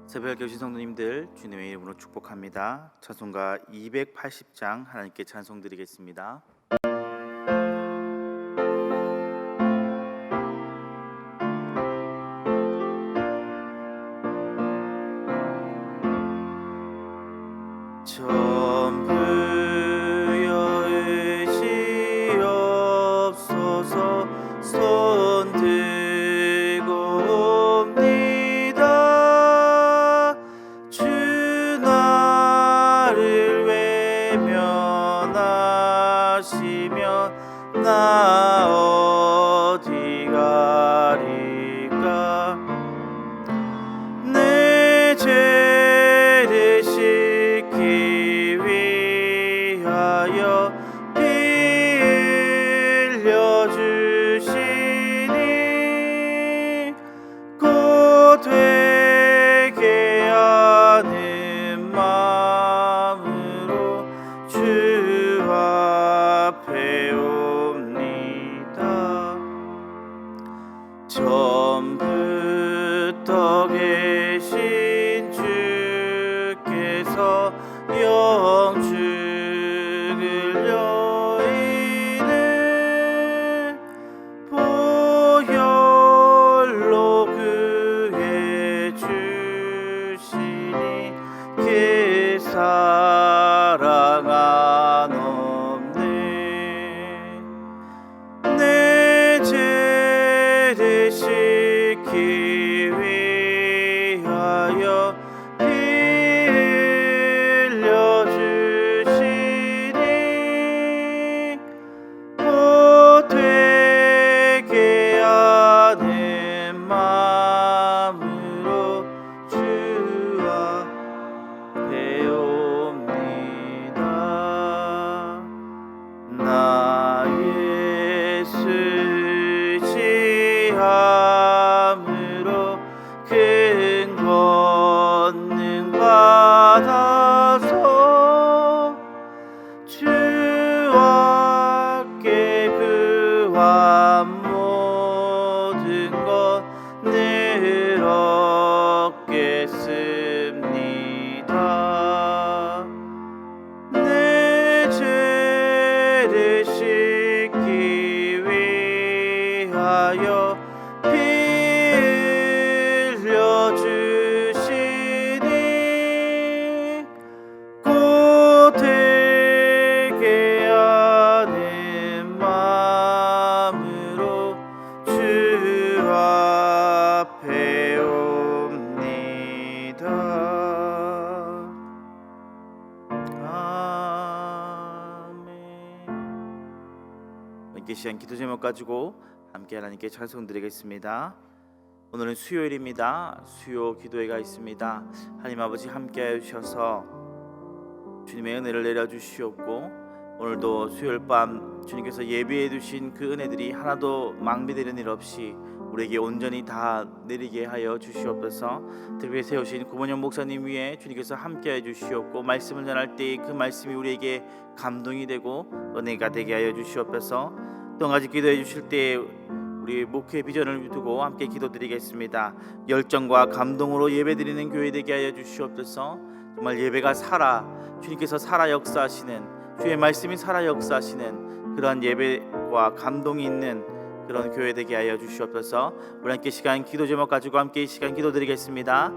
새벽 교신 성도님들 주님의 이름으로 축복합니다. 찬송가 280장 하나님께 찬송 드리겠습니다. 전부 여의시옵소서. 손 들고 옵니다. 주 나를 외면하시면 나 어디 가리까. 내 죄를 씻기 위하여 피 흘려 주시니 곧 회개하는 마음으로 주 앞에 옵니다. 처음부터 계신 주께서 영죽을 여인을 보혈로 구해 주시니 그 사랑 한없네. 내 죄를 씻기 위하여 피 흘려 주시니 곧 회개하는 마음으로 주 앞에 옵니다. 나의 수치함으로 큰 권능 받아서 주와 함께 구한 모든 것 늘 얻겠습니다. 내 죄를 씻기 위하여 피 흘려 주시니 곧 회개하는 마음으로 주 앞에 옵니다. 아멘. 함께 시간 기도 제목 가지고 함께 하나님께 찬송 드리겠습니다. 오늘은 수요일입니다. 수요 기도회가 있습니다. 하나님 아버지 함께하여 주셔서 주님의 은혜를 내려주시옵고 오늘도 수요일 밤 주님께서 예비해 두신 그 은혜들이 하나도 망비되는 일 없이 우리에게 온전히 다 내리게 하여 주시옵소서. 특별히 세우신 구본영 목사님 위에 주님께서 함께하여 주시옵고 말씀을 전할 때 그 말씀이 우리에게 감동이 되고 은혜가 되게 하여 주시옵소서. 또 한 가지 기도해 주실 때 우리 목회 비전을 두고 함께 기도드리겠습니다. 열정과 감동으로 예배드리는 교회 되게 하여 주시옵소서. 정말 예배가 살아 주님께서 살아 역사하시는 주의 말씀이 살아 역사하시는 그러한 예배와 감동이 있는 그런 교회 되게 하여 주시옵소서. 우리 함께 시간 기도 제목 가지고 함께 이 시간 기도드리겠습니다.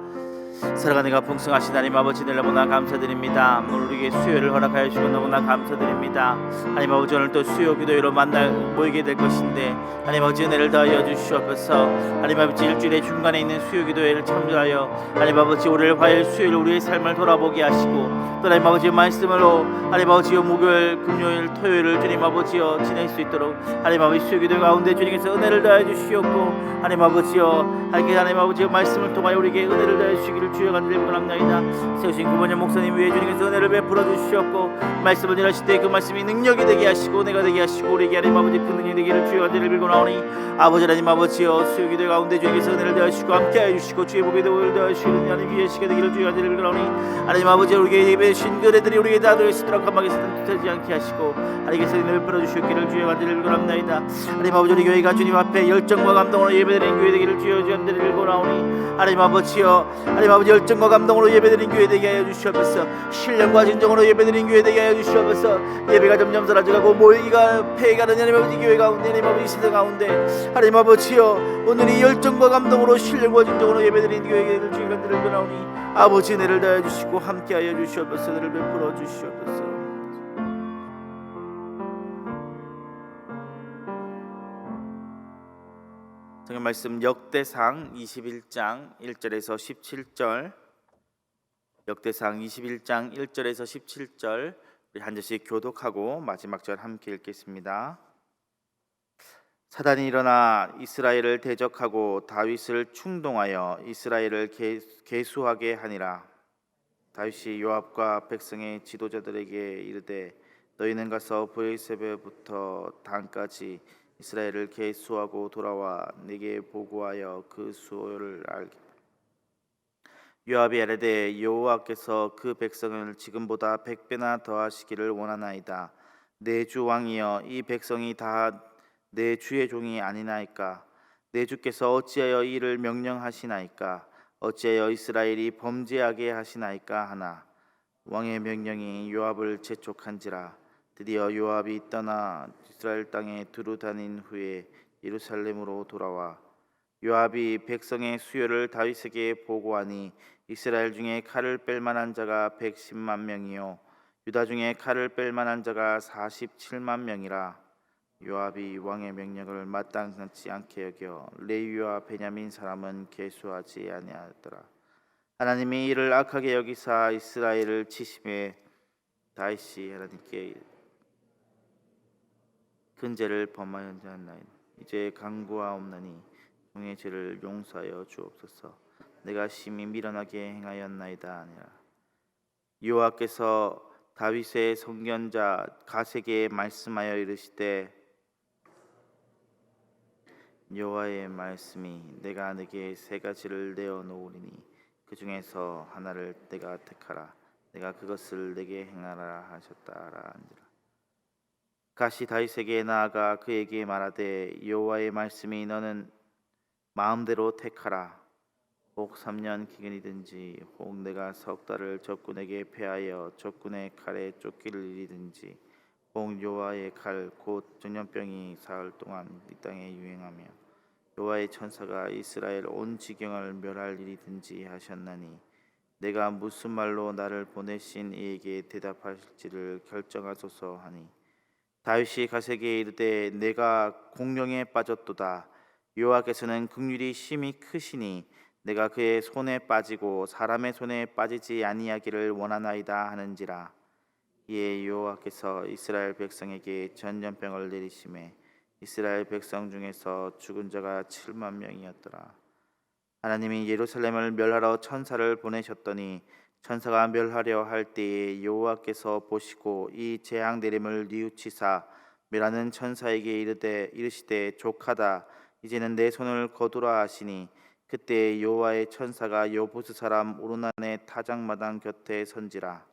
살아가는 가 풍성하신 하나님 아버지 너무나 감사드립니다. 오늘 우리에게 수요일을 허락하여 주시고 너무나 감사드립니다. 하나님 아버지 오늘 또 수요 기도회로 모이게 될 것인데 하나님 아버지 은혜를 더하여 주시옵소서. 하나님 아버지 일주일의 중간에 있는 수요 기도회를 참조하여 하나님 아버지 올해를 화요일 수요일 우리의 삶을 돌아보게 하시고 또 하나님 아버지 말씀으로 하나님 아버지 목요일 금요일 토요일을 주님 아버지여 지낼 수 있도록 하나님 아버지 수요 기도 가운데 주님께서 은혜를 더하여 주시옵고 하나님 아버지여 하나님 아버지 말씀을 통하여 우리에게 은혜를 더하여 주시기를 주여 간절히 원합나이다. 세우신 구본영 목사님 위에 주님께서 은혜를 베풀어 주시옵고 말씀을 전하실 때 그 말씀이 능력이 되게 하시고 은혜가 되게 하시고 우리에게 하나님 아버지 그 능력이 되기를 주여 간절히 빌고 나오니 아버지 하나님 아버지여 수요 기도 가운데 주님께서 은혜를 더하여 주시고 함께하여 주시고 주의 복에 도움을 더하여 주시는 하나님 위에 시게 되기를 주여 간절히 빌고 나오니 하나님 아버지 우리에게 예배 주신 그 은혜들이 우리에게 다 들어있도록 감하게서는 뜻하지 않게 하시고 하나님께서 은혜를 베풀어 주시기를 주여 간절히 빌고 나옵나이다. 하나님 아버지 우리 교회가 주님 앞에 열정과 감동으로 예배드리는 교회 되기를 주여 간절히 빌고 나오니 하나님 아버지여 하나님 하나님 아버지 열정과 감동으로 예배드린 교회 되게 하여 주시옵소서. 신령과 진정으로 예배드린 교회 되게 하여 주시옵소서. 예배가 점점 사라져가고 모이기가 폐해가는 하나님 아버지 교회 가운데, 하나님 아버지 시대 가운데 하나님 아버지여, 오늘 이 열정과 감동으로 신령과 진정으로 예배드린 교회를 주의가 들을 변하오니 아버지 은혜를 다해 주시고 함께하여 주시옵소서. 은혜를 베풀어 주시옵소서. 성경 말씀 역대상 21장 1절에서 17절, 역대상 21장 1절에서 17절 우리 한 절씩 교독하고 마지막 절 함께 읽겠습니다. 사단이 일어나 이스라엘을 대적하고 다윗을 충동하여 이스라엘을 계수하게 하니라. 다윗이 요압과 백성의 지도자들에게 이르되 너희는 가서 브에셀부터 단까지 이스라엘을 계수하고 돌아와 내게 보고하여 그 수요를 알게. 요압이 아뢰되 여호와께서 그 백성을 지금보다 100배나 더하시기를 원하나이다. 내 주 왕이여, 이 백성이 다 내 주의 종이 아니나이까? 내 주께서 어찌하여 이를 명령하시나이까? 어찌하여 이스라엘이 범죄하게 하시나이까 하나. 왕의 명령이 요압을 재촉한지라. 드디어 요압이 떠나 이스라엘 땅에 두루 다닌 후에 예루살렘으로 돌아와 요압이 백성의 수요를 다윗에게 보고하니 이스라엘 중에 칼을 뺄 만한 자가 110만 명이요 유다 중에 칼을 뺄 만한 자가 47만 명이라. 요압이 왕의 명령을 마땅치 않게 여겨 레위와 베냐민 사람은 계수하지 아니하더라. 하나님이 이를 악하게 여기사 이스라엘을 치심에 다윗이 하나님께 큰 죄를 범하였나이다. 이제 간구하옵나니 종의 죄를 용서하여 주옵소서. 내가 심히 미련하게 행하였나이다 아니라. 여호와께서 다윗의 선견자 갓에게 말씀하여 이르시되 여호와의 말씀이 내가 네게 세 가지를 내어 놓으리니 그 중에서 하나를 내가 택하라. 내가 그것을 네게 행하라 하셨다라 한지라. 갓이 다윗에게 나아가 그에게 말하되 여호와의 말씀이 너는 마음대로 택하라. 혹 3년 기근이든지 혹 내가 석 달을 적군에게 패하여 적군의 칼에 쫓길 일이든지 혹 여호와의 칼 곧 전염병이 사흘 동안 이 땅에 유행하며 여호와의 천사가 이스라엘 온 지경을 멸할 일이든지 하셨나니 내가 무슨 말로 나를 보내신 이에게 대답하실지를 결정하소서 하니 다윗이 갓에게 이르되 내가 공령에 빠졌도다. 여호와께서는 긍휼이 심히 크시니 내가 그의 손에 빠지고 사람의 손에 빠지지 아니하기를 원하나이다 하는지라. 이에 여호와께서 이스라엘 백성에게 전염병을 내리심에 이스라엘 백성 중에서 죽은 자가 7만 명이었더라. 하나님이 예루살렘을 멸하러 천사를 보내셨더니 천사가 멸하려 할 때에 여호와께서 보시고 이 재앙 내림을 뉘우치사 멸하는 천사에게 이르시되 족하다. 이제는 내 손을 거두라 하시니 그때 여호와의 천사가 여부스 사람 오르난의 타작마당 곁에 선지라.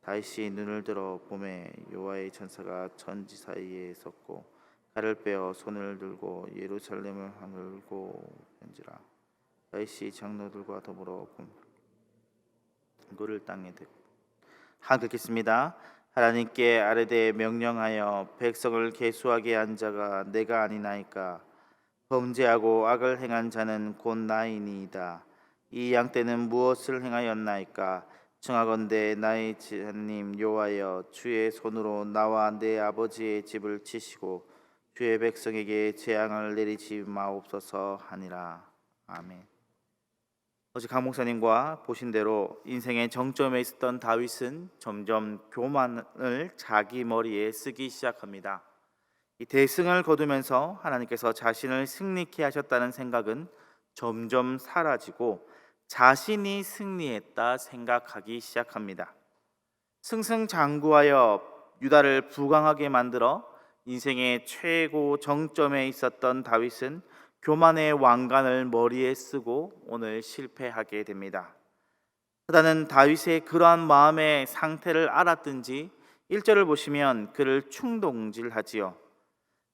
다윗이 눈을 들어 보매 여호와의 천사가 천지 사이에 섰고 칼을 빼어 손을 들고 예루살렘을 하늘고 편지라. 다윗이 장로들과 더불어 굴을 땅에 대고 하겠습니다. 하나님께 아뢰되 명령하여 백성을 계수하게 한 자가 내가 아니나이까? 범죄하고 악을 행한 자는 곧 나이니이다. 이 양떼는 무엇을 행하였나이까? 청하건대 나의 하나님 여호와여, 주의 손으로 나와 내 아버지의 집을 치시고 주의 백성에게 재앙을 내리지 마옵소서 하니라. 아멘. 어제 강 목사님과 보신 대로 인생의 정점에 있었던 다윗은 점점 교만을 자기 머리에 쓰기 시작합니다. 이 대승을 거두면서 하나님께서 자신을 승리케 하셨다는 생각은 점점 사라지고 자신이 승리했다 생각하기 시작합니다. 승승장구하여 유다를 부강하게 만들어 인생의 최고 정점에 있었던 다윗은 교만의 왕관을 머리에 쓰고 오늘 실패하게 됩니다. 사단은 다윗의 그러한 마음의 상태를 알았든지 1절을 보시면 그를 충동질하지요.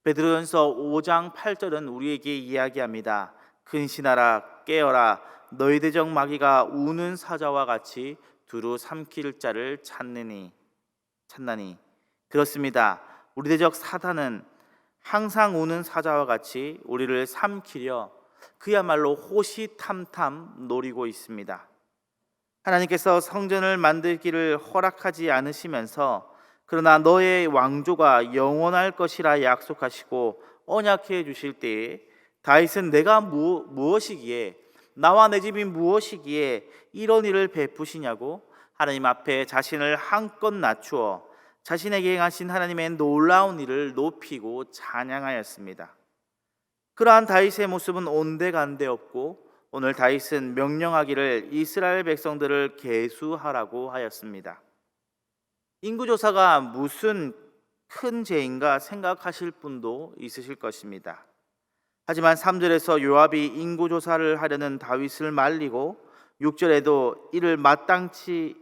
베드로전서 5장 8절은 우리에게 이야기합니다. 근신하라, 깨어라, 너희 대적 마귀가 우는 사자와 같이 두루 삼킬 자를 찾나니 그렇습니다. 우리 대적 사단은 항상 우는 사자와 같이 우리를 삼키려 그야말로 호시탐탐 노리고 있습니다. 하나님께서 성전을 만들기를 허락하지 않으시면서 그러나 너의 왕조가 영원할 것이라 약속하시고 언약해 주실 때에 다윗은 내가 무엇이기에 나와 내 집이 무엇이기에 이런 일을 베푸시냐고 하나님 앞에 자신을 한껏 낮추어 자신에게 행하신 하나님의 놀라운 일을 높이고 찬양하였습니다. 그러한 다윗의 모습은 온데간데 없고 오늘 다윗은 명령하기를 이스라엘 백성들을 계수하라고 하였습니다. 인구조사가 무슨 큰 죄인가 생각하실 분도 있으실 것입니다. 하지만 3절에서 요압이 인구조사를 하려는 다윗을 말리고 6절에도 이를 마땅치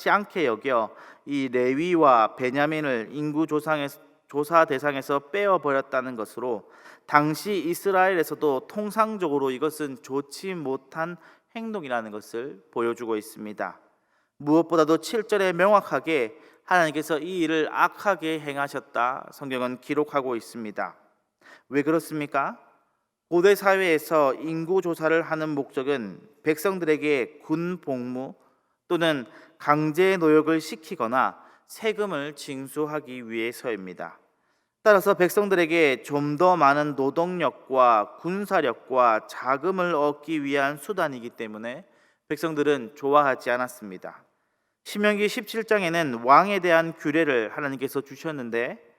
않게 여겨 이 레위와 베냐민을 인구조사 대상에서 빼어버렸다는 것으로 당시 이스라엘에서도 통상적으로 이것은 좋지 못한 행동이라는 것을 보여주고 있습니다. 무엇보다도 7절에 명확하게 하나님께서 이 일을 악하게 행하셨다 성경은 기록하고 있습니다. 왜 그렇습니까? 고대 사회에서 인구 조사를 하는 목적은 백성들에게 군 복무 또는 강제 노역을 시키거나 세금을 징수하기 위해서입니다. 따라서 백성들에게 좀 더 많은 노동력과 군사력과 자금을 얻기 위한 수단이기 때문에 백성들은 좋아하지 않았습니다. 신명기 17장에는 왕에 대한 규례를 하나님께서 주셨는데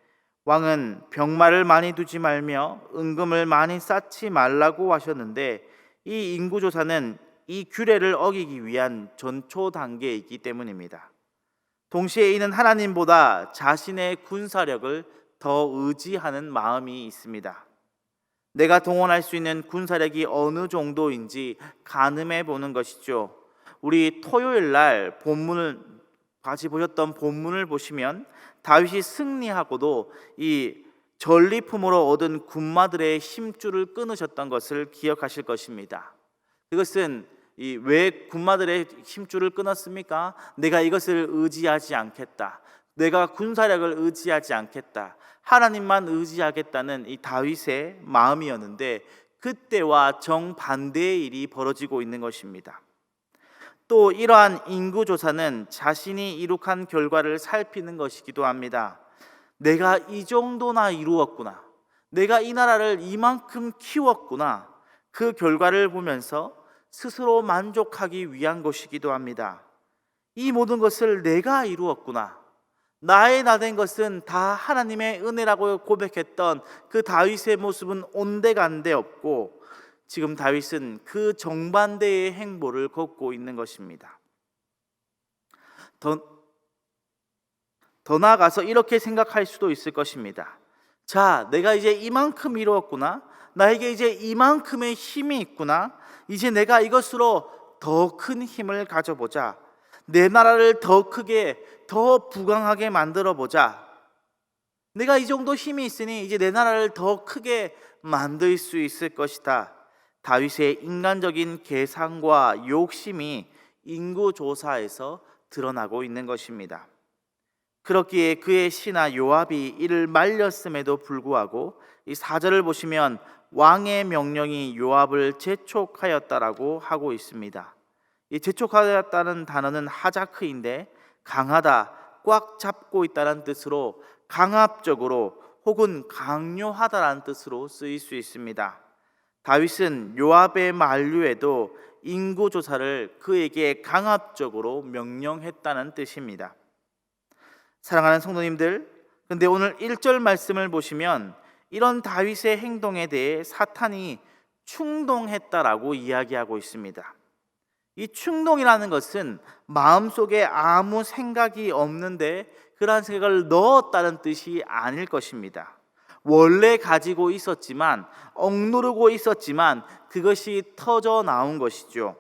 왕은 병마를 많이 두지 말며 은금을 많이 쌓지 말라고 하셨는데 이 인구조사는 이 규례를 어기기 위한 전초 단계이기 때문입니다. 동시에 이는 하나님보다 자신의 군사력을 더 의지하는 마음이 있습니다. 내가 동원할 수 있는 군사력이 어느 정도인지 가늠해 보는 것이죠. 우리 토요일 날 본문을 같이 보셨던 본문을 보시면 다윗이 승리하고도 이 전리품으로 얻은 군마들의 힘줄을 끊으셨던 것을 기억하실 것입니다. 그것은 왜 군마들의 힘줄을 끊었습니까? 내가 이것을 의지하지 않겠다. 내가 군사력을 의지하지 않겠다. 하나님만 의지하겠다는 이 다윗의 마음이었는데 그때와 정반대의 일이 벌어지고 있는 것입니다. 또 이러한 인구조사는 자신이 이룩한 결과를 살피는 것이기도 합니다. 내가 이 정도나 이루었구나. 내가 이 나라를 이만큼 키웠구나. 그 결과를 보면서 스스로 만족하기 위한 것이기도 합니다. 이 모든 것을 내가 이루었구나. 나의 나된 것은 다 하나님의 은혜라고 고백했던 그 다윗의 모습은 온데간데 없고 지금 다윗은 그 정반대의 행보를 걷고 있는 것입니다. 더 나아가서 이렇게 생각할 수도 있을 것입니다. 자, 내가 이제 이만큼 이루었구나. 나에게 이제 이만큼의 힘이 있구나. 이제 내가 이것으로 더 큰 힘을 가져보자. 내 나라를 더 크게, 더 부강하게 만들어 보자. 내가 이 정도 힘이 있으니 이제 내 나라를 더 크게 만들 수 있을 것이다. 다윗의 인간적인 계산과 욕심이 인구조사에서 드러나고 있는 것입니다. 그렇기에 그의 신하 요압이 이를 말렸음에도 불구하고 이 4절을 보시면 왕의 명령이 요압을 재촉하였다라고 하고 있습니다. 이 재촉하였다는 단어는 하자크인데 강하다, 꽉 잡고 있다는 뜻으로 강압적으로 혹은 강요하다라는 뜻으로 쓰일 수 있습니다. 다윗은 요압의 만류에도 인구조사를 그에게 강압적으로 명령했다는 뜻입니다. 사랑하는 성도님들, 근데 오늘 1절 말씀을 보시면 이런 다윗의 행동에 대해 사탄이 충동했다라고 이야기하고 있습니다. 이 충동이라는 것은 마음속에 아무 생각이 없는데 그러한 생각을 넣었다는 뜻이 아닐 것입니다. 원래 가지고 있었지만 억누르고 있었지만 그것이 터져 나온 것이죠.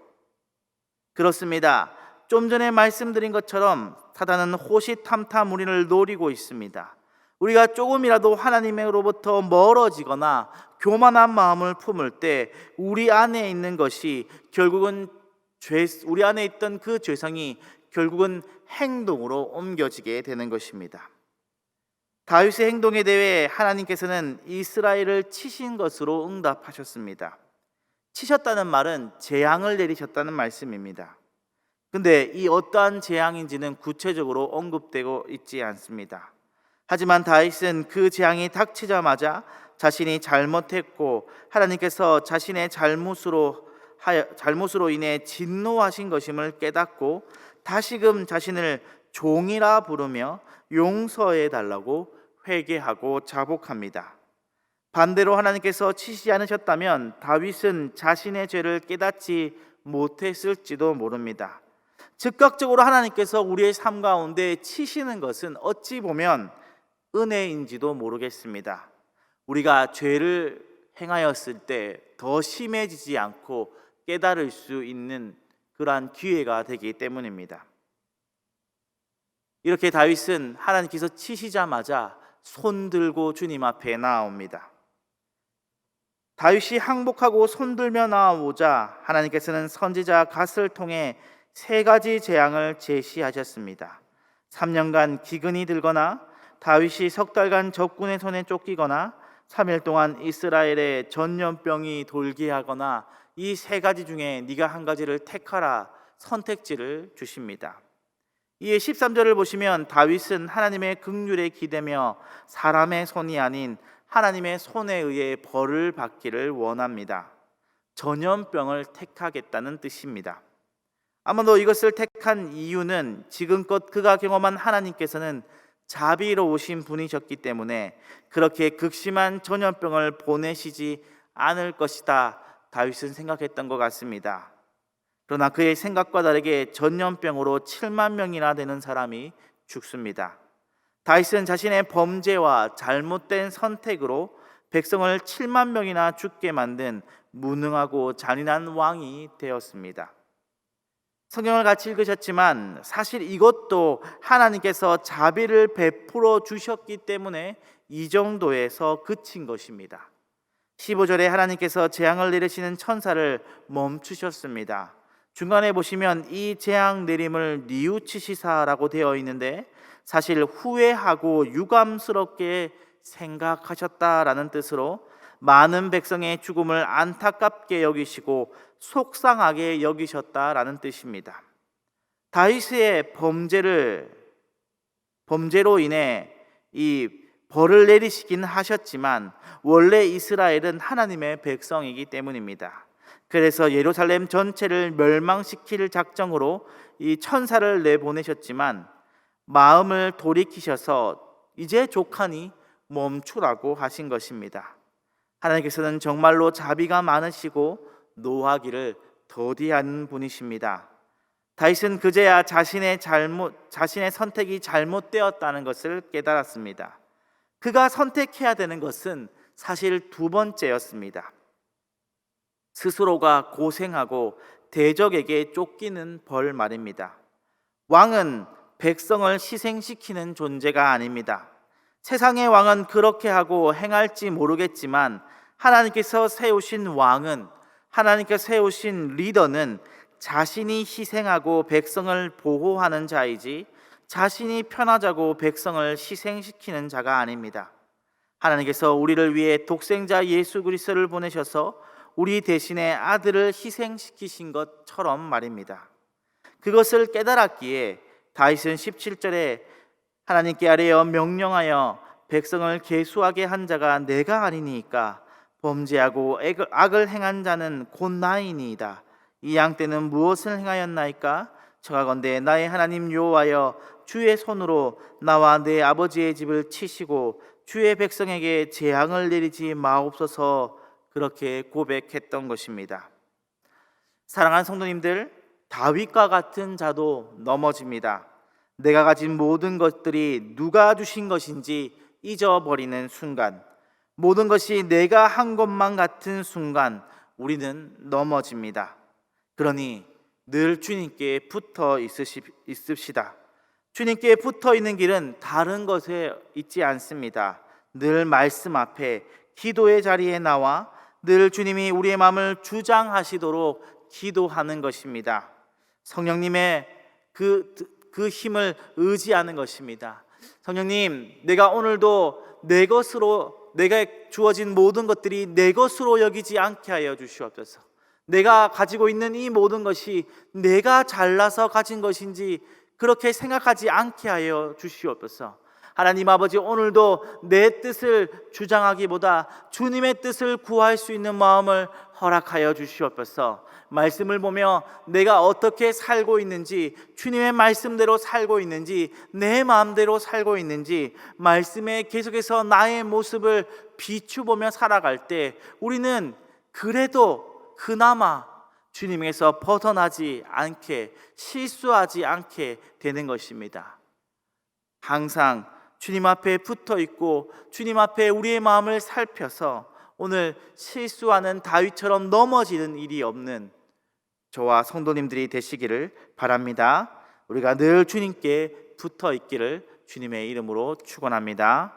그렇습니다. 좀 전에 말씀드린 것처럼 사단은 호시탐탐 우리를 노리고 있습니다. 우리가 조금이라도 하나님으로부터 멀어지거나 교만한 마음을 품을 때 우리 안에 있는 것이 결국은 우리 안에 있던 그 죄성이 결국은 행동으로 옮겨지게 되는 것입니다. 다윗의 행동에 대해 하나님께서는 이스라엘을 치신 것으로 응답하셨습니다. 치셨다는 말은 재앙을 내리셨다는 말씀입니다. 근데 이 어떠한 재앙인지는 구체적으로 언급되고 있지 않습니다. 하지만 다윗은 그 재앙이 닥치자마자 자신이 잘못했고 하나님께서 자신의 잘못으로 인해 진노하신 것임을 깨닫고 다시금 자신을 종이라 부르며 용서해 달라고 회개하고 자복합니다. 반대로 하나님께서 치시지 않으셨다면 다윗은 자신의 죄를 깨닫지 못했을지도 모릅니다. 즉각적으로 하나님께서 우리의 삶 가운데 치시는 것은 어찌 보면 은혜인지도 모르겠습니다. 우리가 죄를 행하였을 때 더 심해지지 않고 깨달을 수 있는 그러한 기회가 되기 때문입니다. 이렇게 다윗은 하나님께서 치시자마자 손 들고 주님 앞에 나아옵니다. 다윗이 항복하고 손들며 나아오자 하나님께서는 선지자 갓을 통해 3가지 재앙을 제시하셨습니다. 3년간 기근이 들거나 다윗이 3달간 적군의 손에 쫓기거나 3일 동안 이스라엘의 전염병이 돌게 하거나 이 3가지 중에 네가 한 가지를 택하라 선택지를 주십니다. 이에 13절을 보시면 다윗은 하나님의 긍휼에 기대며 사람의 손이 아닌 하나님의 손에 의해 벌을 받기를 원합니다. 전염병을 택하겠다는 뜻입니다. 아마도 이것을 택한 이유는 지금껏 그가 경험한 하나님께서는 자비로우신 분이셨기 때문에 그렇게 극심한 전염병을 보내시지 않을 것이다 다윗은 생각했던 것 같습니다. 그러나 그의 생각과 다르게 전염병으로 7만 명이나 되는 사람이 죽습니다. 다윗은 자신의 범죄와 잘못된 선택으로 백성을 7만 명이나 죽게 만든 무능하고 잔인한 왕이 되었습니다. 성경을 같이 읽으셨지만 사실 이것도 하나님께서 자비를 베풀어 주셨기 때문에 이 정도에서 그친 것입니다. 15절에 하나님께서 재앙을 내리시는 천사를 멈추셨습니다. 중간에 보시면 이 재앙 내림을 뉘우치시사라고 되어 있는데 사실 후회하고 유감스럽게 생각하셨다라는 뜻으로 많은 백성의 죽음을 안타깝게 여기시고 속상하게 여기셨다라는 뜻입니다. 다윗의 범죄로 인해 이 벌을 내리시긴 하셨지만 원래 이스라엘은 하나님의 백성이기 때문입니다. 그래서 예루살렘 전체를 멸망시킬 작정으로 이 천사를 내보내셨지만 마음을 돌이키셔서 이제 족하니 멈추라고 하신 것입니다. 하나님께서는 정말로 자비가 많으시고 노하기를 더디한 분이십니다. 다윗은 그제야 자신의 선택이 잘못되었다는 것을 깨달았습니다. 그가 선택해야 되는 것은 사실 2번째였습니다. 스스로가 고생하고 대적에게 쫓기는 벌 말입니다. 왕은 백성을 희생시키는 존재가 아닙니다. 세상의 왕은 그렇게 하고 행할지 모르겠지만 하나님께서 세우신 왕은, 하나님께서 세우신 리더는 자신이 희생하고 백성을 보호하는 자이지 자신이 편하자고 백성을 희생시키는 자가 아닙니다. 하나님께서 우리를 위해 독생자 예수 그리스도를 보내셔서 우리 대신에 아들을 희생시키신 것처럼 말입니다. 그것을 깨달았기에 다윗은 17절에 하나님께 아뢰어 명령하여 백성을 계수하게 한 자가 내가 아니니까 범죄하고 악을 행한 자는 곧 나이니이다. 이 양 때는 무엇을 행하였나이까? 청하건대 나의 하나님 여호와여 주의 손으로 나와 내 아버지의 집을 치시고 주의 백성에게 재앙을 내리지 마옵소서. 그렇게 고백했던 것입니다. 사랑하는 성도님들, 다윗과 같은 자도 넘어집니다. 내가 가진 모든 것들이 누가 주신 것인지 잊어버리는 순간, 모든 것이 내가 한 것만 같은 순간 우리는 넘어집니다. 그러니 늘 주님께 붙어 있읍시다. 주님께 붙어 있는 길은 다른 것에 있지 않습니다. 늘 말씀 앞에 기도의 자리에 나와 늘 주님이 우리의 마음을 주장하시도록 기도하는 것입니다. 성령님의 그 힘을 의지하는 것입니다. 성령님, 내가 오늘도 내 것으로, 내가 주어진 모든 것들이 내 것으로 여기지 않게 하여 주시옵소서. 내가 가지고 있는 이 모든 것이 내가 잘나서 가진 것인지 그렇게 생각하지 않게 하여 주시옵소서. 하나님 아버지, 오늘도 내 뜻을 주장하기보다 주님의 뜻을 구할 수 있는 마음을 허락하여 주시옵소서. 말씀을 보며 내가 어떻게 살고 있는지, 주님의 말씀대로 살고 있는지, 내 마음대로 살고 있는지, 말씀에 계속해서 나의 모습을 비추보며 살아갈 때 우리는 그래도 그나마 주님에서 벗어나지 않게, 실수하지 않게 되는 것입니다. 항상 주님 앞에 붙어 있고 주님 앞에 우리의 마음을 살펴서 오늘 실수하는 다윗처럼 넘어지는 일이 없는 저와 성도님들이 되시기를 바랍니다. 우리가 늘 주님께 붙어 있기를 주님의 이름으로 축원합니다.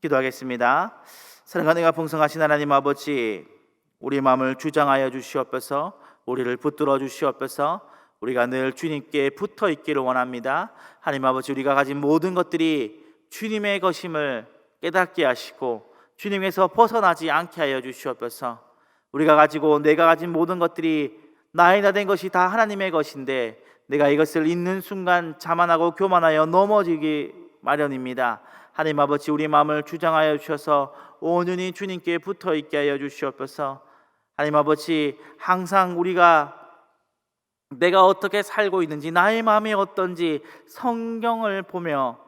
기도하겠습니다. 사랑하는 이가 풍성하신 하나님 아버지, 우리 마음을 주장하여 주시옵소서. 우리를 붙들어 주시옵소서. 우리가 늘 주님께 붙어 있기를 원합니다. 하나님 아버지, 우리가 가진 모든 것들이 주님의 것임을 깨닫게 하시고 주님에서 벗어나지 않게 하여 주시옵소서. 우리가 가지고 내가 가진 모든 것들이 나의 나 된 것이 다 하나님의 것인데 내가 이것을 잊는 순간 자만하고 교만하여 넘어지기 마련입니다. 하나님 아버지, 우리 마음을 주장하여 주셔서 온전히 주님께 붙어 있게 하여 주시옵소서. 하나님 아버지, 항상 우리가 내가 어떻게 살고 있는지, 나의 마음이 어떤지 성경을 보며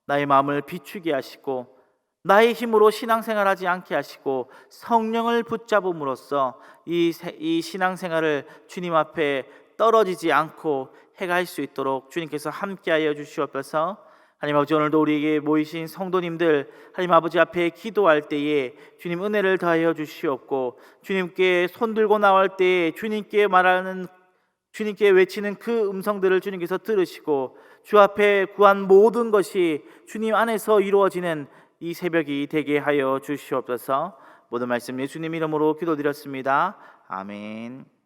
나의 마음을 비추게 하시고 나의 힘으로 신앙생활하지 않게 하시고 성령을 붙잡음으로써 이 신앙생활을 주님 앞에 떨어지지 않고 해갈 수 있도록 주님께서 함께하여 주시옵소서. 하나님 아버지, 오늘도 우리에게 모이신 성도님들 하나님 아버지 앞에 기도할 때에 주님 은혜를 더하여 주시옵고 주님께 손들고 나올 때에 주님께 외치는 그 음성들을 주님께서 들으시고 주 앞에 구한 모든 것이 주님 안에서 이루어지는 이 새벽이 되게 하여 주시옵소서. 모든 말씀 예수님 이름으로 기도드렸습니다. 아멘.